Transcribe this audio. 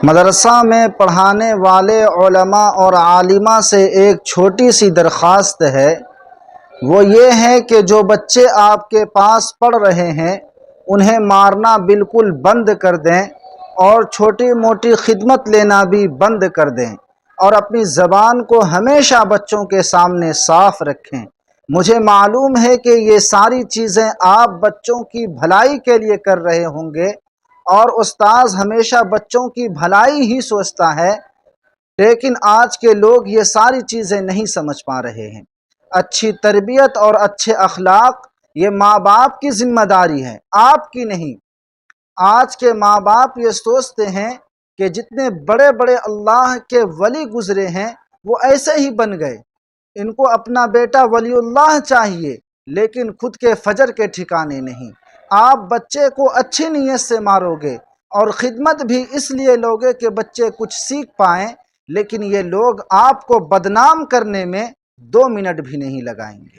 مدرسہ میں پڑھانے والے علماء اور عالمہ سے ایک چھوٹی سی درخواست ہے، وہ یہ ہے کہ جو بچے آپ کے پاس پڑھ رہے ہیں انہیں مارنا بالکل بند کر دیں اور چھوٹی موٹی خدمت لینا بھی بند کر دیں، اور اپنی زبان کو ہمیشہ بچوں کے سامنے صاف رکھیں۔ مجھے معلوم ہے کہ یہ ساری چیزیں آپ بچوں کی بھلائی کے لیے کر رہے ہوں گے، اور استاذ ہمیشہ بچوں کی بھلائی ہی سوچتا ہے، لیکن آج کے لوگ یہ ساری چیزیں نہیں سمجھ پا رہے ہیں۔ اچھی تربیت اور اچھے اخلاق یہ ماں باپ کی ذمہ داری ہے، آپ کی نہیں۔ آج کے ماں باپ یہ سوچتے ہیں کہ جتنے بڑے بڑے اللہ کے ولی گزرے ہیں وہ ایسے ہی بن گئے، ان کو اپنا بیٹا ولی اللہ چاہیے، لیکن خود کے فجر کے ٹھکانے نہیں۔ آپ بچے کو اچھی نیت سے مارو گے اور خدمت بھی اس لیے لوگے کہ بچے کچھ سیکھ پائیں، لیکن یہ لوگ آپ کو بدنام کرنے میں 2 منٹ بھی نہیں لگائیں گے۔